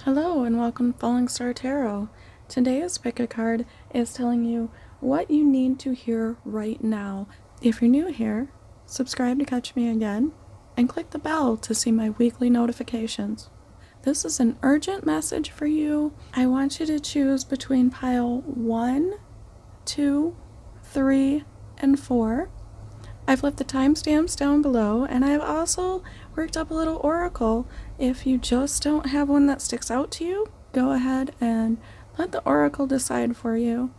Hello and welcome to Falling Star Tarot. Today's pick a card is telling you what you need to hear right now. If you're new here, subscribe to catch me again and click the bell to see my weekly notifications. This is an urgent message for you. I want you to choose between pile 1, 2, 3, and 4. I've left the timestamps down below, and I've also worked up a little oracle. If you just don't have one that sticks out to you, go ahead and let the oracle decide for you.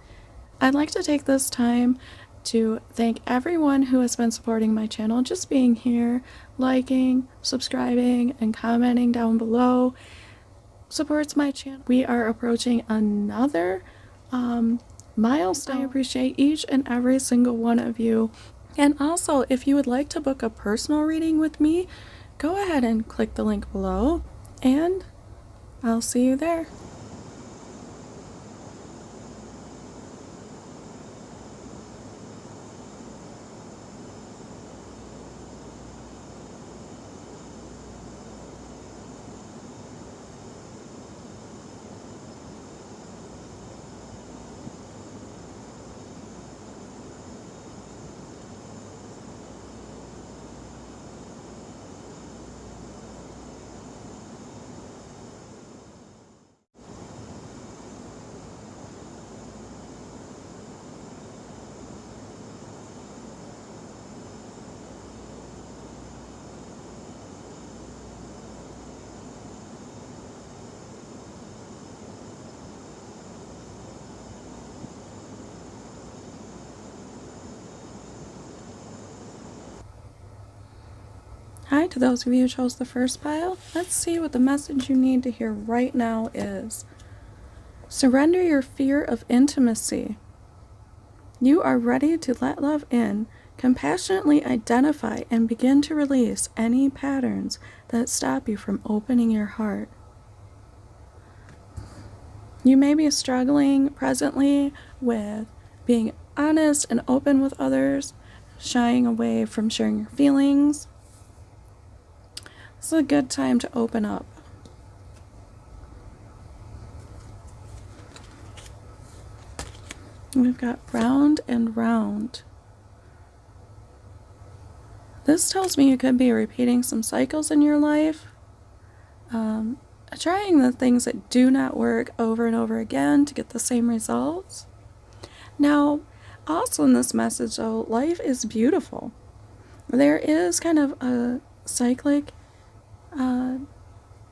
I'd like to take this time to thank everyone who has been supporting my channel, just being here, liking, subscribing, and commenting down below. Supports my channel. We are approaching another milestone. I appreciate each and every single one of you. And also, if you would like to book a personal reading with me, go ahead and click the link below, and I'll see you there. Hi to those of you who chose the first pile. Let's see what the message you need to hear right now is. Surrender your fear of intimacy. You are ready to let love in. Compassionately identify and begin to release any patterns that stop you from opening your heart. You may be struggling presently with being honest and open with others, shying away from sharing your feelings. It's a good time to open up. We've got round and round. This tells me you could be repeating some cycles in your life, trying the things that do not work over and over again to get the same results. Now, also in this message, though, life is beautiful. There is kind of a cyclic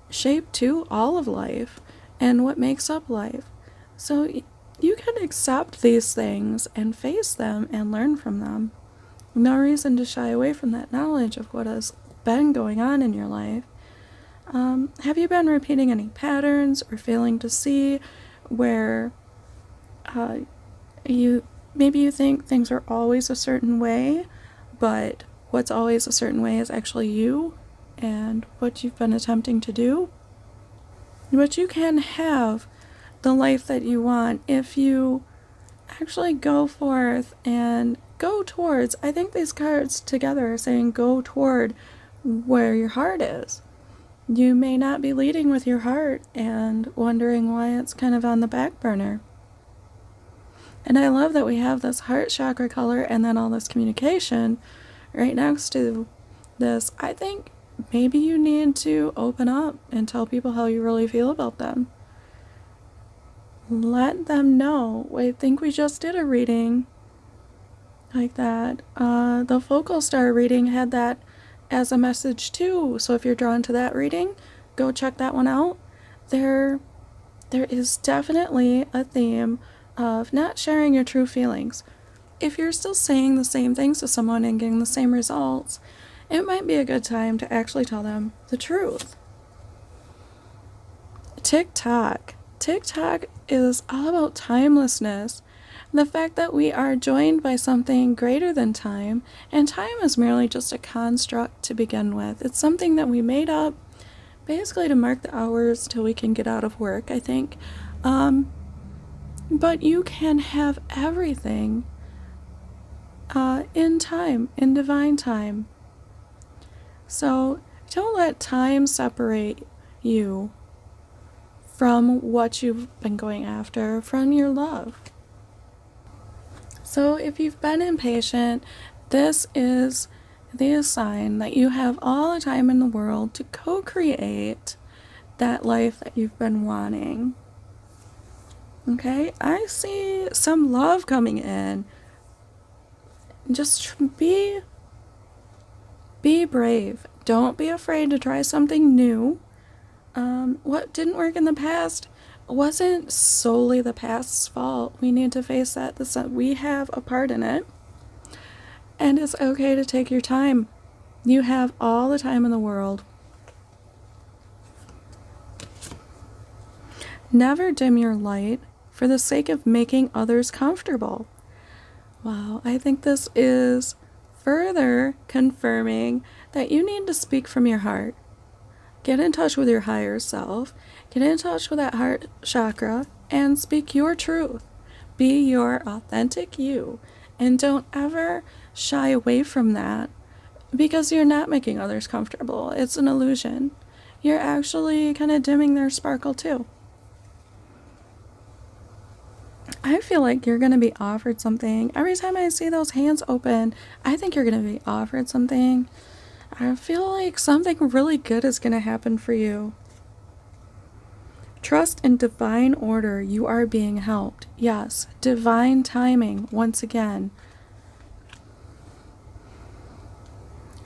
shape to all of life and what makes up life. So you can accept these things and face them and learn from them. No reason to shy away from that knowledge of what has been going on in your life. Have you been repeating any patterns or failing to see where maybe you think things are always a certain way, but what's always a certain way is actually you and what you've been attempting to do? But you can have the life that you want if you actually go forth and go towards, I think these cards together are saying go toward where your heart is. You may not be leading with your heart and wondering why it's kind of on the back burner. And I love that we have this heart chakra color and then all this communication right next to this. I think maybe you need to open up and tell people how you really feel about them. Let them know. I think we just did a reading like that. The focal star reading had that as a message too. So if you're drawn to that reading, go check that one out. There is definitely a theme of not sharing your true feelings. If you're still saying the same things to someone and getting the same results, it might be a good time to actually tell them the truth. TikTok. TikTok is all about timelessness. The fact that we are joined by something greater than time, and time is merely just a construct to begin with. It's something that we made up basically to mark the hours till we can get out of work, I think. But you can have everything in time, in divine time. So don't let time separate you from what you've been going after, from your love. So if you've been impatient, this is the sign that you have all the time in the world to co-create that life that you've been wanting. Okay, I see some love coming in. Just be brave. Don't be afraid to try something new. What didn't work in the past wasn't solely the past's fault. We need to face that. We have a part in it. And it's okay to take your time. You have all the time in the world. Never dim your light for the sake of making others comfortable. Wow, I think this is further confirming that you need to speak from your heart. Get in touch with your higher self. Get in touch with that heart chakra and speak your truth. Be your authentic you. And don't ever shy away from that because you're not making others comfortable. It's an illusion. You're actually kind of dimming their sparkle too. I feel like you're going to be offered something. Every time I see those hands open, I think you're going to be offered something. I feel like something really good is going to happen for you. Trust in divine order. You are being helped. Yes, divine timing once again.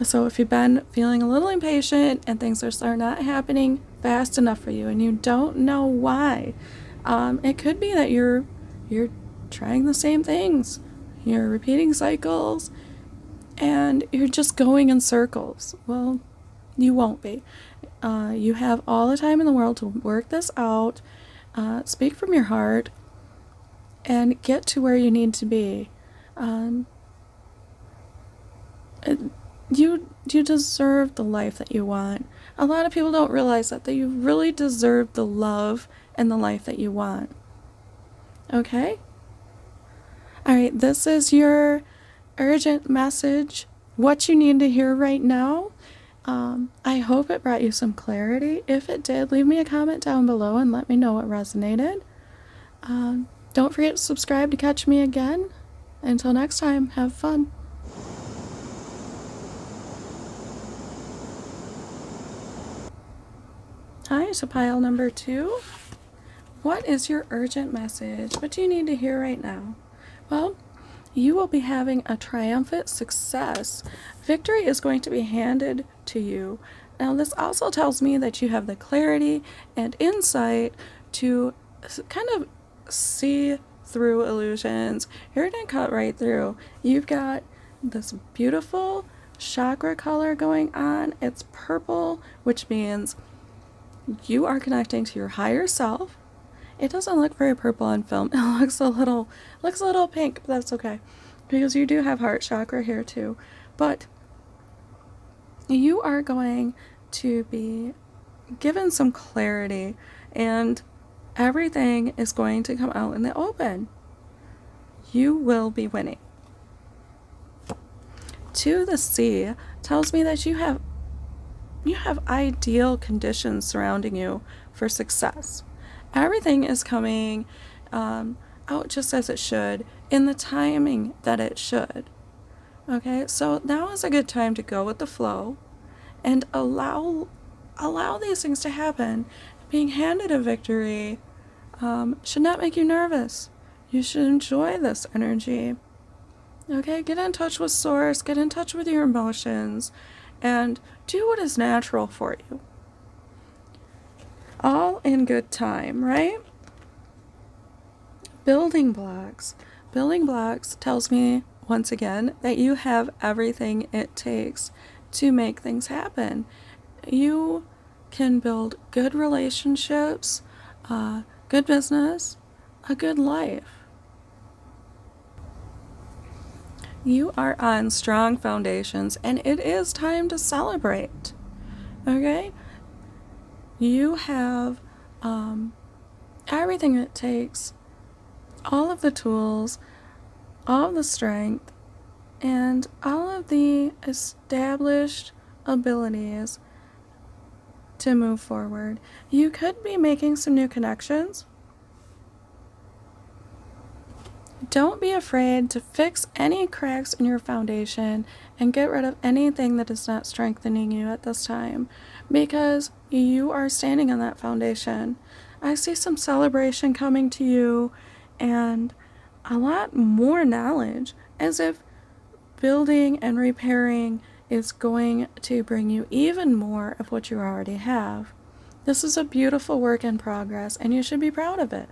So if you've been feeling a little impatient and things are not happening fast enough for you and you don't know why, it could be that you're trying the same things. You're repeating cycles and you're just going in circles. Well, you won't be. You have all the time in the world to work this out, speak from your heart, and get to where you need to be. You deserve the life that you want. A lot of people don't realize that you really deserve the love and the life that you want. Okay? Alright, this is your urgent message. What you need to hear right now. I hope it brought you some clarity. If it did, leave me a comment down below and let me know what resonated. Don't forget to subscribe to catch me again. Until next time, have fun. Hi, so pile number 2. What is your urgent message? What do you need to hear right now? Well, you will be having a triumphant success. Victory is going to be handed to you. Now, this also tells me that you have the clarity and insight to kind of see through illusions. You're going to cut right through. You've got this beautiful chakra color going on. It's purple, which means you are connecting to your higher self. It doesn't look very purple on film. It looks a little pink, but that's okay. Because you do have heart chakra here too. But you are going to be given some clarity and everything is going to come out in the open. You will be winning. To the sea tells me that you have ideal conditions surrounding you for success. Everything is coming out just as it should, in the timing that it should. Okay, so now is a good time to go with the flow and allow these things to happen. Being handed a victory should not make you nervous. You should enjoy this energy. Okay, get in touch with Source, get in touch with your emotions, and do what is natural for you. All in good time, right? Building blocks. Building blocks tells me, once again, that you have everything it takes to make things happen. You can build good relationships, good business, a good life. You are on strong foundations, and it is time to celebrate. Okay? You have everything it takes, all of the tools, all of the strength, and all of the established abilities to move forward. You could be making some new connections. Don't be afraid to fix any cracks in your foundation and get rid of anything that is not strengthening you at this time, because you are standing on that foundation. I see some celebration coming to you and a lot more knowledge, as if building and repairing is going to bring you even more of what you already have. This is a beautiful work in progress, and you should be proud of it.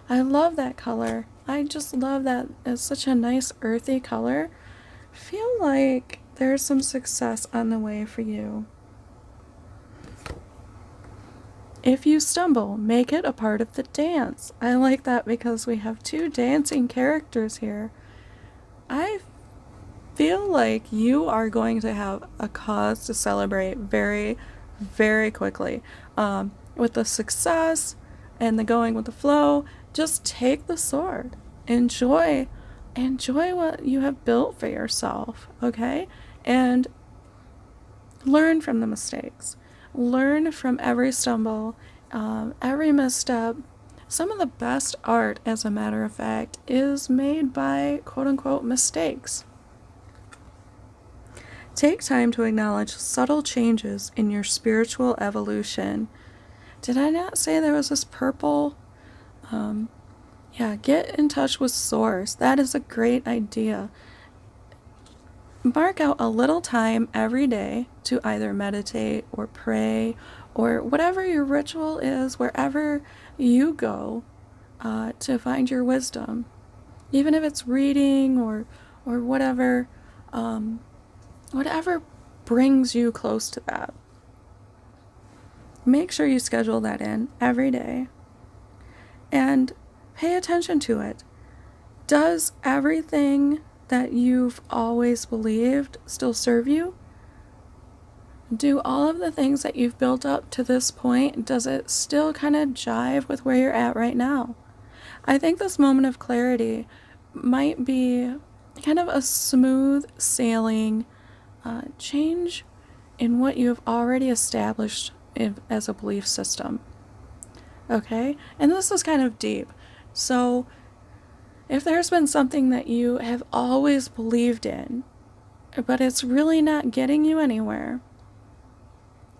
I love that color. I just love that. It's such a nice earthy color. Feel like there's some success on the way for you. If you stumble, make it a part of the dance. I like that because we have two dancing characters here. I feel like you are going to have a cause to celebrate very, very quickly. With the success and the going with the flow, just take the sword. Enjoy what you have built for yourself, okay? And learn from the mistakes. Learn from every stumble, every misstep. Some of the best art, as a matter of fact, is made by quote-unquote mistakes. Take time to acknowledge subtle changes in your spiritual evolution. Did I not say there was this purple? Yeah, get in touch with Source. That is a great idea. Mark out a little time every day to either meditate or pray or whatever your ritual is, wherever you go to find your wisdom. Even if it's reading or whatever, whatever brings you close to that. Make sure you schedule that in every day and pay attention to it. Does everything that you've always believed still serve you? Do all of the things that you've built up to this point, does it still kind of jive with where you're at right now? I think this moment of clarity might be kind of a smooth sailing change in what you've already established as a belief system. Okay? And this is kind of deep. So if there's been something that you have always believed in, but it's really not getting you anywhere,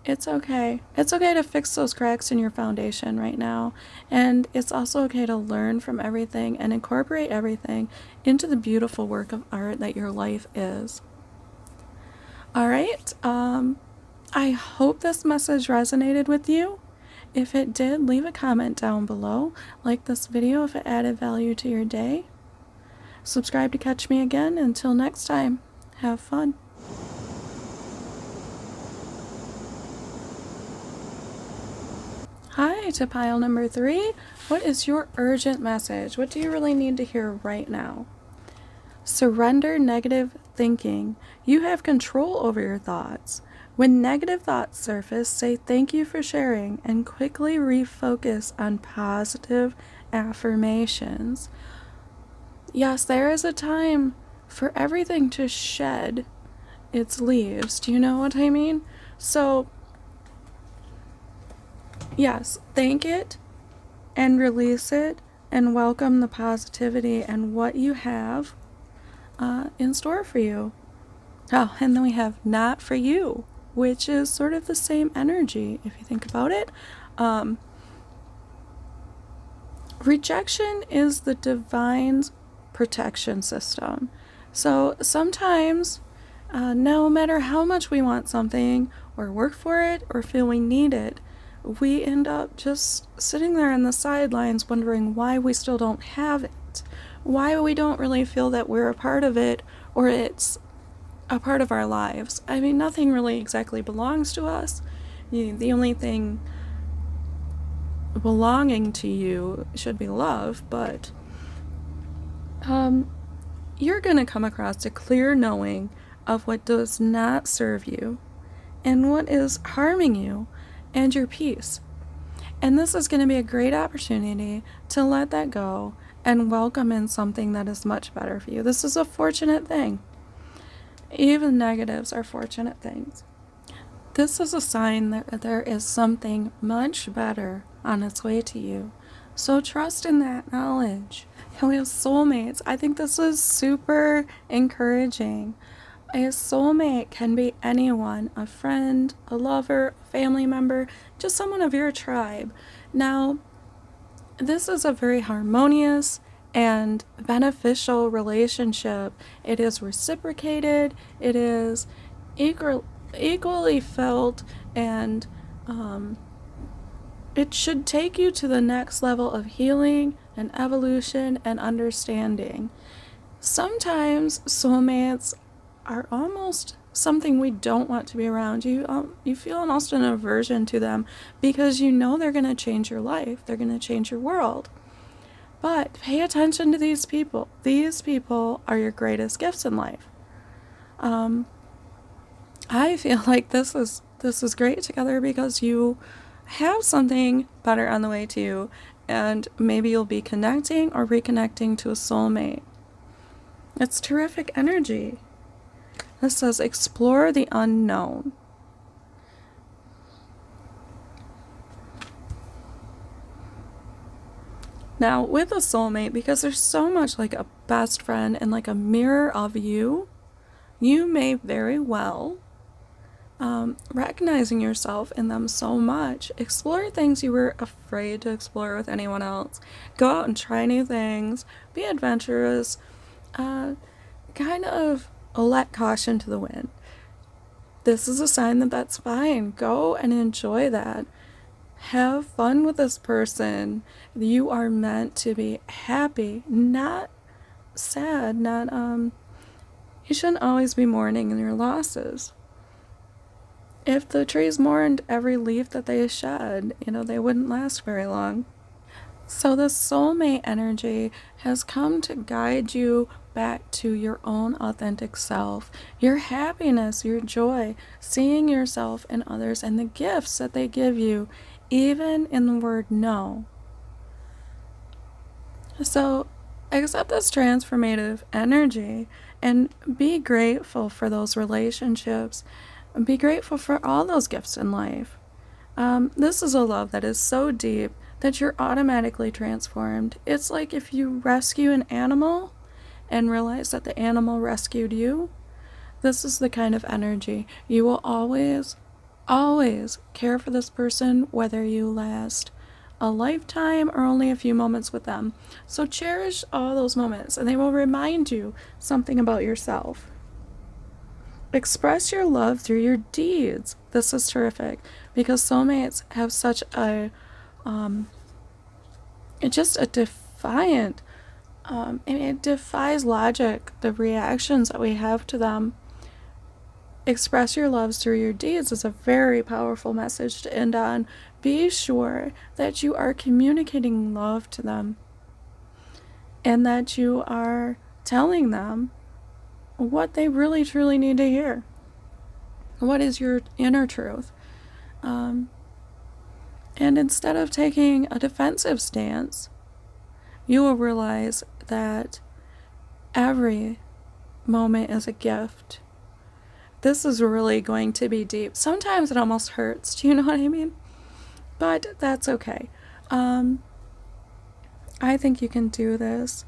it's okay. It's okay to fix those cracks in your foundation right now. And it's also okay to learn from everything and incorporate everything into the beautiful work of art that your life is. All right. I hope this message resonated with you. If it did, leave a comment down below. Like this video if it added value to your day. Subscribe to catch me again. Until next time, have fun. Hi to pile number 3. What is your urgent message? What do you really need to hear right now? Surrender negative thinking. You have control over your thoughts. When negative thoughts surface, say thank you for sharing and quickly refocus on positive affirmations. Yes, there is a time for everything to shed its leaves. Do you know what I mean? So, yes, thank it and release it and welcome the positivity and what you have in store for you. Oh, and then we have not for you, which is sort of the same energy if you think about it. Rejection is the divine's protection system. So sometimes, no matter how much we want something or work for it or feel we need it, we end up just sitting there on the sidelines wondering why we still don't have it, why we don't really feel that we're a part of it or it's a part of our lives. I mean, nothing really exactly belongs to us. The only thing belonging to you should be love, but you're going to come across a clear knowing of what does not serve you and what is harming you and your peace. And this is going to be a great opportunity to let that go and welcome in something that is much better for you. This is a fortunate thing. Even negatives are fortunate things. This is a sign that there is something much better on its way to you. So trust in that knowledge. And we have soulmates. I think this is super encouraging. A soulmate can be anyone, a friend, a lover, a family member, just someone of your tribe. Now, this is a very harmonious and beneficial relationship. It is reciprocated, it is equally felt, and it should take you to the next level of healing and evolution and understanding. Sometimes soulmates are almost something we don't want to be around. You feel almost an aversion to them because you know they're going to change your life. They're going to change your world. But pay attention to these people. These people are your greatest gifts in life. I feel like this is great together because you have something better on the way to you, and maybe you'll be connecting or reconnecting to a soulmate. It's terrific energy. This says explore the unknown. Now, with a soulmate, because they're so much like a best friend and like a mirror of you, you may very well, recognizing yourself in them so much, explore things you were afraid to explore with anyone else. Go out and try new things, be adventurous, kind of let caution to the wind. This is a sign that that's fine. Go and enjoy that. Have fun with this person. You are meant to be happy, not sad, not, you shouldn't always be mourning your losses. If the trees mourned every leaf that they shed, they wouldn't last very long. So the soulmate energy has come to guide you back to your own authentic self, your happiness, your joy, seeing yourself in others and the gifts that they give you, even in the word no. So accept this transformative energy and be grateful for those relationships. Be grateful for all those gifts in life. This is a love that is so deep that you're automatically transformed. It's like if you rescue an animal and realize that the animal rescued you. This is the kind of energy. You will always, always care for this person, whether you last a lifetime or only a few moments with them. So cherish all those moments, and they will remind you something about yourself. Express your love through your deeds. This is terrific because soulmates have such a just a defiant, it defies logic, the reactions that we have to them. Express your loves through your deeds is a very powerful message to end on. Be sure that you are communicating love to them and that you are telling them what they really truly need to hear. What is your inner truth? And instead of taking a defensive stance, you will realize that every moment is a gift. This is really going to be deep. Sometimes it almost hurts, do you know what I mean? But that's okay. I think you can do this.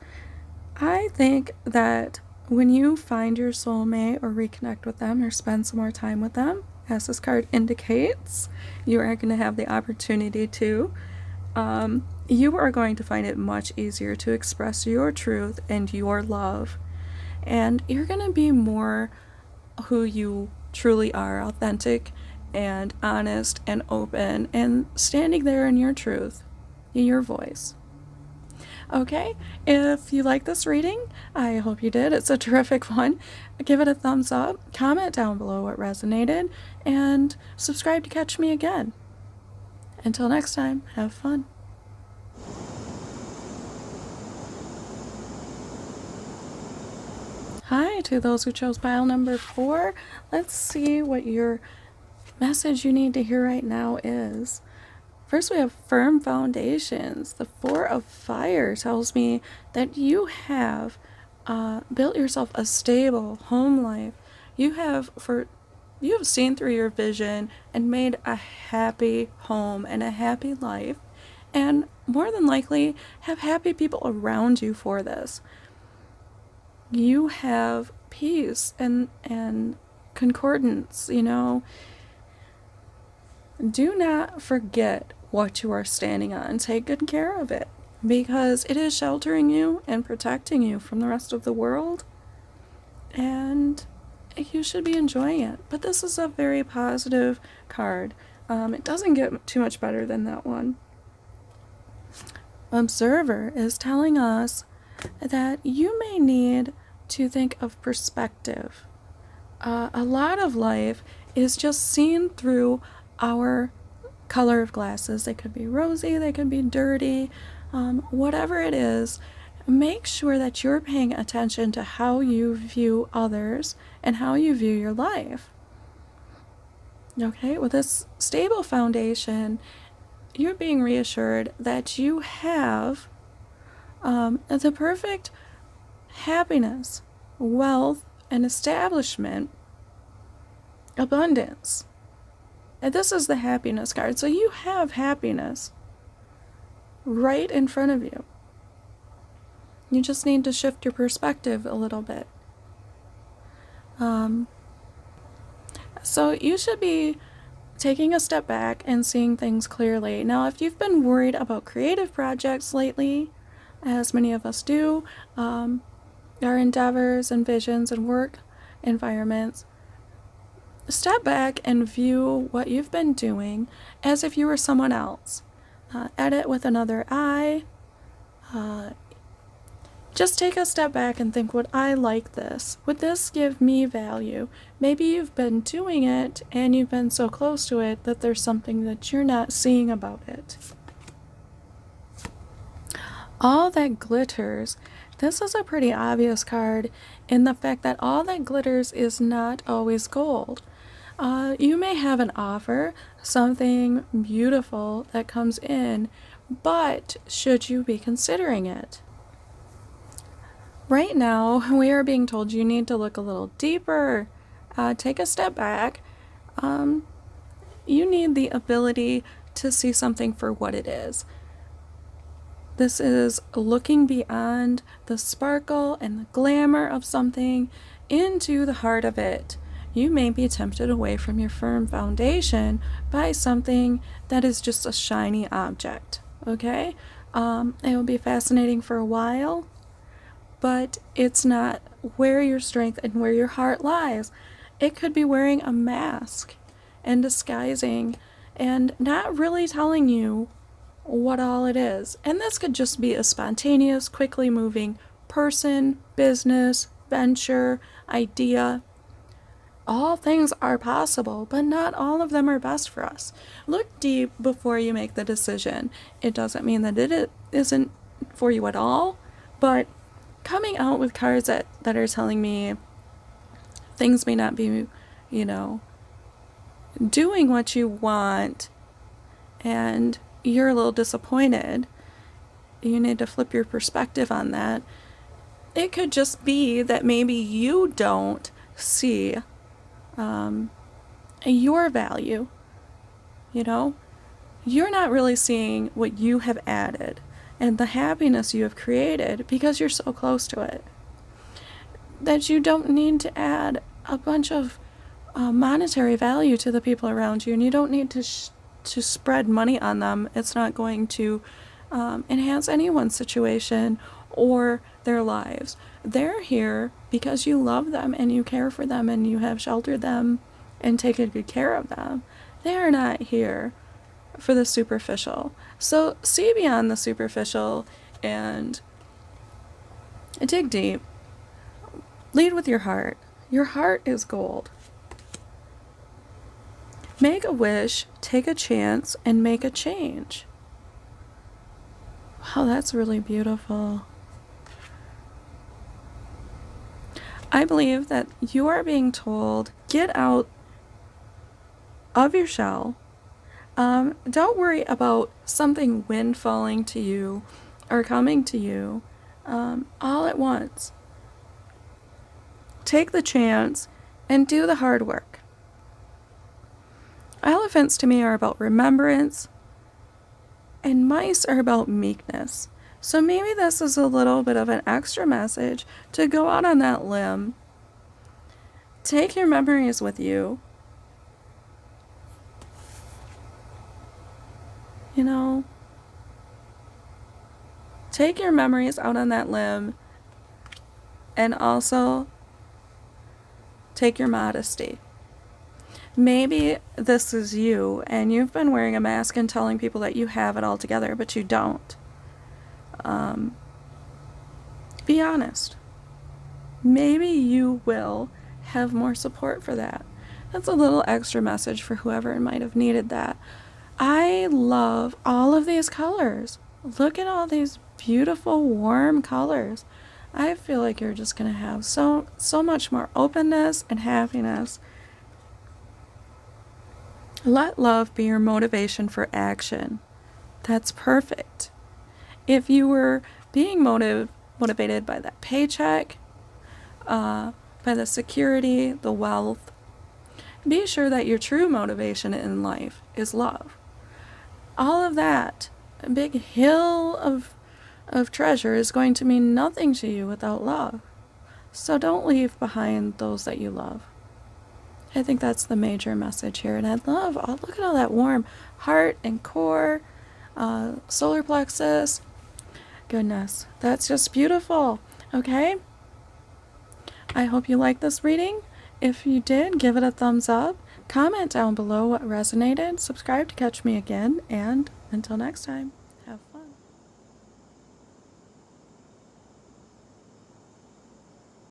I think that when you find your soulmate or reconnect with them or spend some more time with them, as this card indicates, you are going to have the opportunity to, you are going to find it much easier to express your truth and your love. And you're going to be more who you truly are, authentic and honest and open and standing there in your truth, in your voice. Okay, if you like this reading, I hope you did. It's a terrific one. Give it a thumbs up, comment down below what resonated, and subscribe to catch me again. Until next time, have fun. Hi to those who chose pile number 4. Let's see what your message you need to hear right now is. First, we have firm foundations. The 4 of Fire tells me that you have built yourself a stable home life. You have, for You have seen through your vision and made a happy home and a happy life, and more than likely have happy people around you for this. You have peace and concordance, you know. Do not forget what you are standing on. Take good care of it, because it is sheltering you and protecting you from the rest of the world, and you should be enjoying it. But this is a very positive card. It doesn't get too much better than that one. Observer is telling us that you may need to think of perspective. A lot of life is just seen through our color of glasses. They could be rosy, they could be dirty, whatever it is. Make sure that you're paying attention to how you view others and how you view your life. Okay, with this stable foundation, you're being reassured that you have the perfect happiness, wealth, and establishment, abundance. And this is the happiness card. So you have happiness right in front of you. You just need to shift your perspective a little bit. So you should be taking a step back and seeing things clearly. Now, if you've been worried about creative projects lately, as many of us do, our endeavors and visions and work environments, step back and view what you've been doing as if you were someone else. Edit with another eye. Just take a step back and think, would I like this? Would this give me value? Maybe you've been doing it and you've been so close to it that there's something that you're not seeing about it. All that glitters. This is a pretty obvious card in the fact that all that glitters is not always gold. You may have an offer, something beautiful that comes in, but should you be considering it? Right now, we are being told you need to look a little deeper, take a step back. You need the ability to see something for what it is. This is looking beyond the sparkle and the glamour of something into the heart of it. You may be tempted away from your firm foundation by something that is just a shiny object, okay? It will be fascinating for a while, but it's not where your strength and where your heart lies. It could be wearing a mask and disguising and not really telling you what all it is. And this could just be a spontaneous, quickly moving person, business, venture, idea. All things are possible, but not all of them are best for us. Look deep before you make the decision. It doesn't mean that it isn't for you at all, but coming out with cards that are telling me things may not be, doing what you want and you're a little disappointed, you need to flip your perspective on that. It could just be that maybe you don't see your value. You're not really seeing what you have added and the happiness you have created because you're so close to it. That you don't need to add a bunch of monetary value to the people around you, and you don't need to spread money on them. It's not going to enhance anyone's situation or their lives. They're here because you love them and you care for them and you have sheltered them and taken good care of them. They are not here for the superficial. So see beyond the superficial and dig deep. Lead with your heart. Your heart is gold. Make a wish, take a chance, and make a change. Wow, that's really beautiful. I believe that you are being told, get out of your shell. Don't worry about something wind falling to you or coming to you all at once. Take the chance and do the hard work. Elephants to me are about remembrance, and mice are about meekness. So maybe this is a little bit of an extra message to go out on that limb. Take your memories with you. You know, take your memories out on that limb, and also take your modesty. Maybe this is you and you've been wearing a mask and telling people that you have it all together, but you don't. Be honest. Maybe you will have more support for that. That's a little extra message for whoever might have needed that. I love all of these colors. Look at all these beautiful, warm colors. I feel like you're just going to have so much more openness and happiness. Let love be your motivation for action. That's perfect. If you were being motivated by that paycheck, by the security, the wealth, be sure that your true motivation in life is love. All of that, a big hill of treasure, is going to mean nothing to you without love. So don't leave behind those that you love. I think that's the major message here. And I love, look at all that warm heart and core, solar plexus. Goodness, that's just beautiful. Okay? I hope you liked this reading. If you did, give it a thumbs up. Comment down below what resonated. Subscribe to catch me again. And until next time.